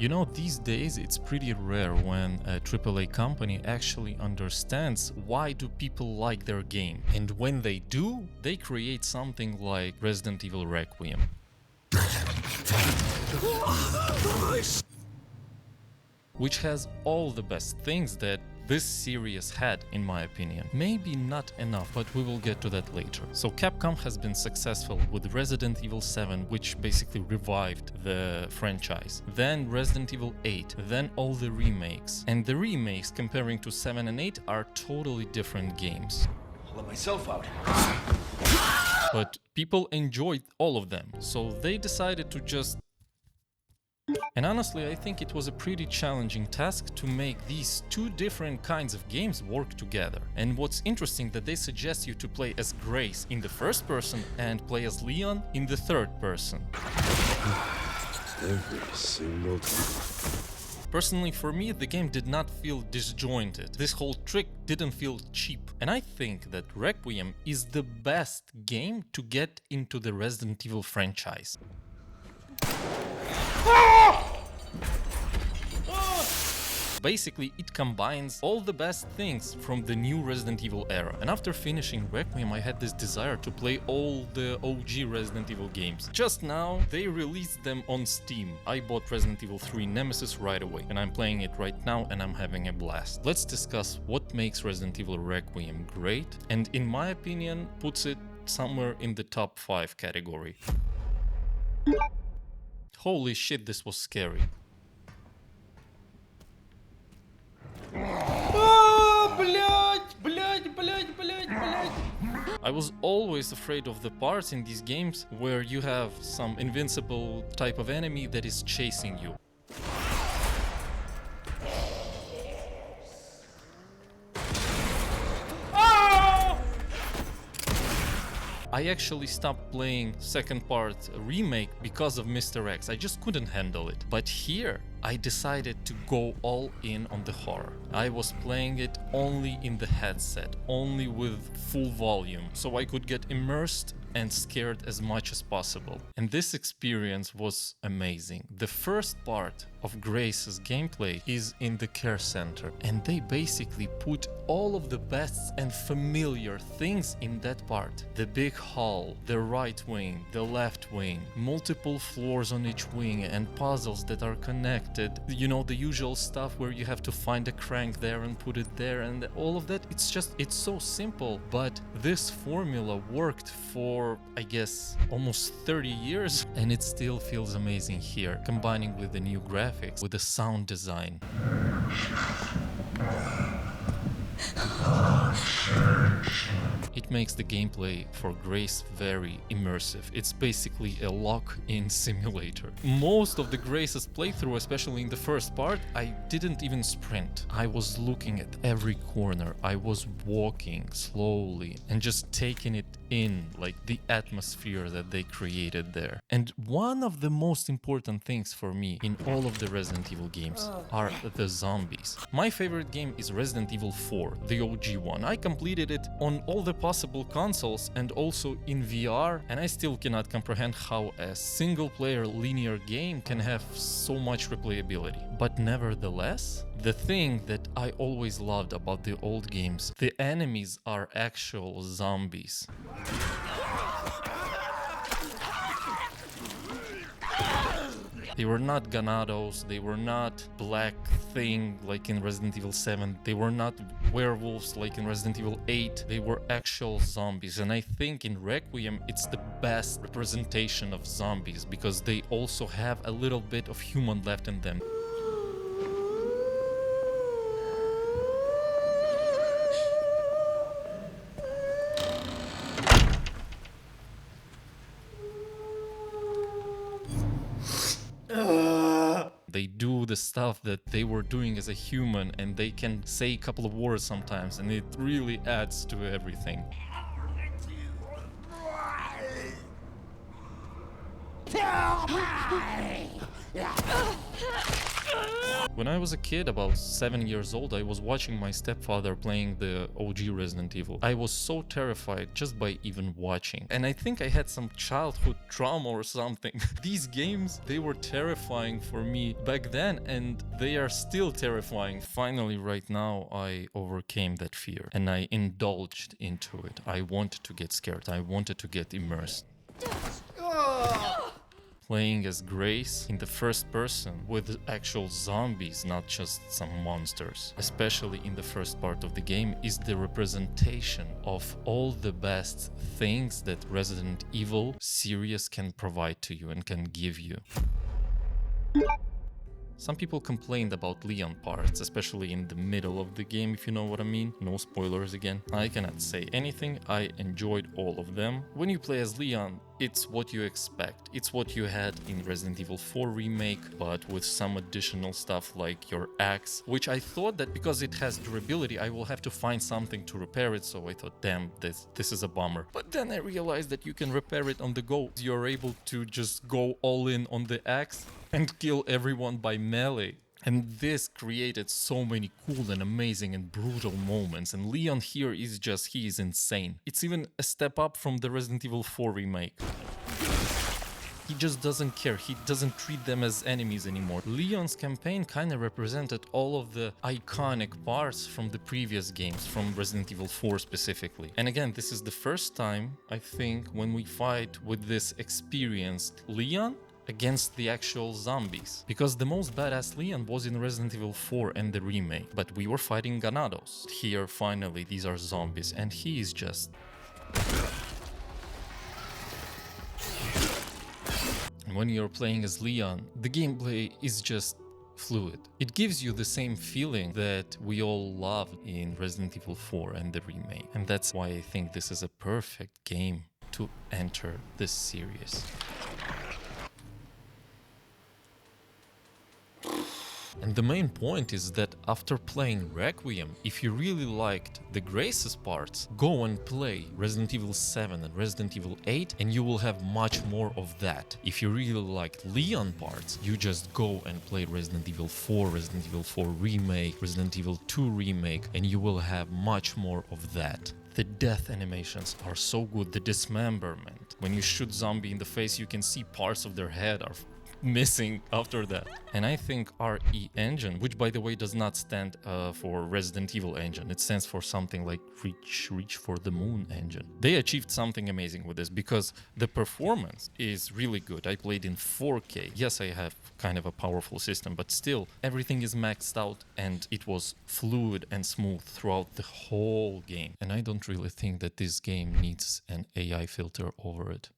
You know, these days it's pretty rare when a AAA company actually understands why do people like their game. And when they do, they create something like Resident Evil Requiem. Which has all the best things that this series had, in my opinion. Maybe not enough, but we will get to that later. So Capcom has been successful with Resident Evil 7, which basically revived the franchise. Then Resident Evil 8, then all the remakes. And the remakes, comparing to 7 and 8, are totally different games. I'll let myself out. But people enjoyed all of them, so they decided to just... And honestly, I think it was a pretty challenging task to make these two different kinds of games work together. And what's interesting that they suggest you to play as Grace in the first person and play as Leon in the third person. Every single time. Personally, for me, the game did not feel disjointed. This whole trick didn't feel cheap. And I think that Requiem is the best game to get into the Resident Evil franchise. Basically, it combines all the best things from the new Resident Evil era. And after finishing Requiem, I had this desire to play all the OG Resident Evil games. Just now, they released them on Steam. I bought Resident Evil 3 Nemesis right away, and I'm playing it right now and I'm having a blast. Let's discuss what makes Resident Evil Requiem great, and in my opinion, puts it somewhere in the top 5 category. Holy shit, this was scary. I was always afraid of the parts in these games where you have some invincible type of enemy that is chasing you. I actually stopped playing second part remake because of Mr. X. I just couldn't handle it. But here, I decided to go all in on the horror. I was playing it only in the headset, only with full volume, so I could get immersed and scared as much as possible. And this experience was amazing. The first part of Grace's gameplay is in the care center, and they basically put all of the best and familiar things in that part. The big hall, the right wing, the left wing, multiple floors on each wing, and puzzles that are connected. You know, the usual stuff where you have to find a crank there and put it there, and all of that. It's so simple, but this formula worked for, I guess, almost 30 years, and it still feels amazing here, combining with the new graphics, with the sound design. It makes the gameplay for Grace very immersive. It's basically a lock-in simulator. Most of the Grace's playthrough, especially in the first part, I didn't even sprint. I was looking at every corner. I was walking slowly and just taking it in, like the atmosphere that they created there. And one of the most important things for me in all of the Resident Evil games are the zombies. My favorite game is Resident Evil 4, the OG one. I completed it on all the possible consoles and also in VR, and I still cannot comprehend how a single-player linear game can have so much replayability. But nevertheless, the thing that I always loved about the old games, the enemies are actual zombies. They were not ganados, they were not black thing like in Resident Evil 7, they were not werewolves like in Resident Evil 8, they were actual zombies. And I think in Requiem it's the best representation of zombies because they also have a little bit of human left in them. They do the stuff that they were doing as a human, and they can say a couple of words sometimes, and it really adds to everything. When I was a kid, about 7 years old, I was watching my stepfather playing the OG Resident Evil. I was so terrified just by even watching. And I think I had some childhood trauma or something. These games, they were terrifying for me back then, and they are still terrifying. Finally, right now, I overcame that fear and I indulged into it. I wanted to get scared. I wanted to get immersed. Playing as Grace in the first person with actual zombies, not just some monsters, especially in the first part of the game, is the representation of all the best things that Resident Evil series can provide to you and can give you. Some people complained about Leon parts, especially in the middle of the game, if you know what I mean. No spoilers again. I cannot say anything, I enjoyed all of them. When you play as Leon, it's what you expect. It's what you had in Resident Evil 4 Remake, but with some additional stuff like your axe, which I thought that because it has durability, I will have to find something to repair it, so I thought, damn, this is a bummer. But then I realized that you can repair it on the go. You're able to just go all in on the axe and kill everyone by melee. And this created so many cool and amazing and brutal moments, and Leon here is just, he is insane. It's even a step up from the Resident Evil 4 remake. He just doesn't care, he doesn't treat them as enemies anymore. Leon's campaign kinda represented all of the iconic parts from the previous games, from Resident Evil 4 specifically. And again, this is the first time, I think, when we fight with this experienced Leon against the actual zombies. Because the most badass Leon was in Resident Evil 4 and the remake, but we were fighting Ganados. Here, finally, these are zombies, and he is just... And when you're playing as Leon, the gameplay is just fluid. It gives you the same feeling that we all loved in Resident Evil 4 and the remake. And that's why I think this is a perfect game to enter this series. And the main point is that after playing Requiem, if you really liked the Grace's parts, go and play Resident Evil 7 and Resident Evil 8 and you will have much more of that. If you really liked Leon parts, you just go and play Resident Evil 4, Resident Evil 4 Remake, Resident Evil 2 Remake, and you will have much more of that. The death animations are so good, the dismemberment. When you shoot zombie in the face, you can see parts of their head are missing after that. And I think RE engine, which by the way does not stand for Resident Evil engine, it stands for something like Reach for the Moon engine. They achieved something amazing with this because the performance is really good. I played in 4K. Yes, I have kind of a powerful system, but still everything is maxed out and it was fluid and smooth throughout the whole game. And I don't really think that this game needs an AI filter over it.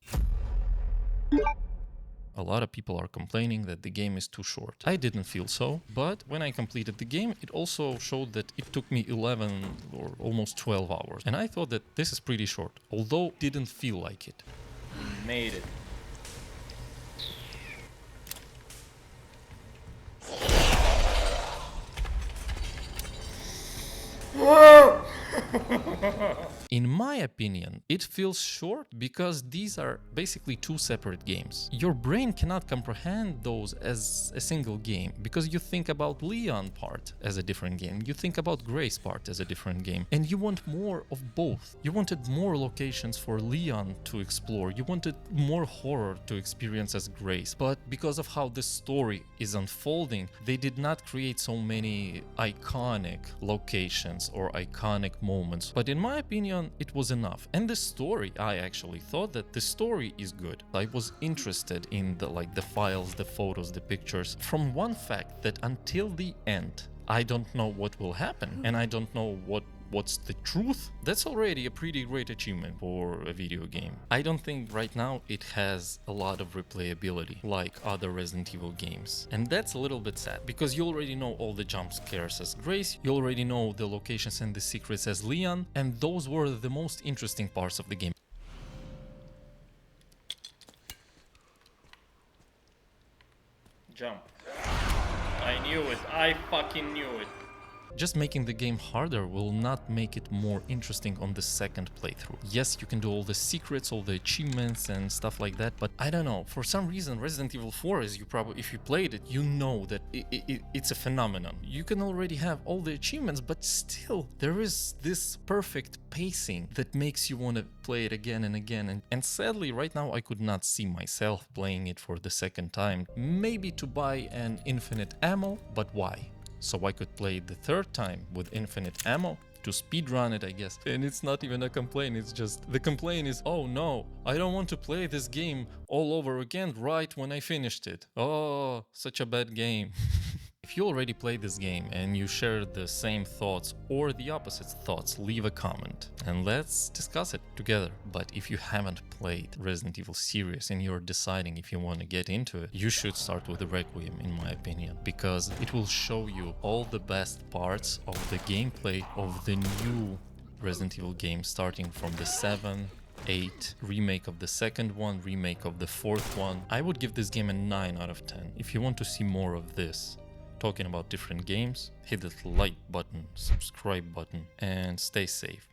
A lot of people are complaining that the game is too short. I didn't feel so, but when I completed the game, it also showed that it took me 11 or almost 12 hours. And I thought that this is pretty short, although it didn't feel like it. Made it. In my opinion, it feels short because these are basically two separate games. Your brain cannot comprehend those as a single game because you think about Leon part as a different game, you think about Grace part as a different game, and you want more of both. You wanted more locations for Leon to explore, you wanted more horror to experience as Grace, but because of how the story is unfolding, they did not create so many iconic locations or iconic moments. But in my opinion, it was enough. And the story, I actually thought that the story is good. I was interested in the files, the photos, the pictures, from one fact that until the end, I don't know what will happen and I don't know what's the truth. That's already a pretty great achievement for a video game. I don't think right now it has a lot of replayability like other Resident Evil games. And that's a little bit sad because you already know all the jump scares as Grace, you already know the locations and the secrets as Leon, and those were the most interesting parts of the game. Jump. I knew it. I fucking knew it. Just making the game harder will not make it more interesting on the second playthrough. Yes, you can do all the secrets, all the achievements and stuff like that, but I don't know, for some reason Resident Evil 4, as you probably, if you played it, you know that it's a phenomenon. You can already have all the achievements, but still there is this perfect pacing that makes you want to play it again and again. And sadly, right now I could not see myself playing it for the second time. Maybe to buy an infinite ammo, but why? So I could play it the third time with infinite ammo to speedrun it, I guess. And it's not even a complaint, it's just the complaint is, oh no, I don't want to play this game all over again right when I finished it. Oh, such a bad game. If you already played this game and you share the same thoughts or the opposite thoughts, leave a comment and let's discuss it together. But if you haven't played Resident Evil series and you're deciding if you want to get into it, you should start with the Requiem, in my opinion, because it will show you all the best parts of the gameplay of the new Resident Evil game, starting from the 7, 8, remake of the second one, remake of the fourth one. I would give this game a 9 out of 10. If you want to see more of this, talking about different games, hit that like button, subscribe button, and stay safe.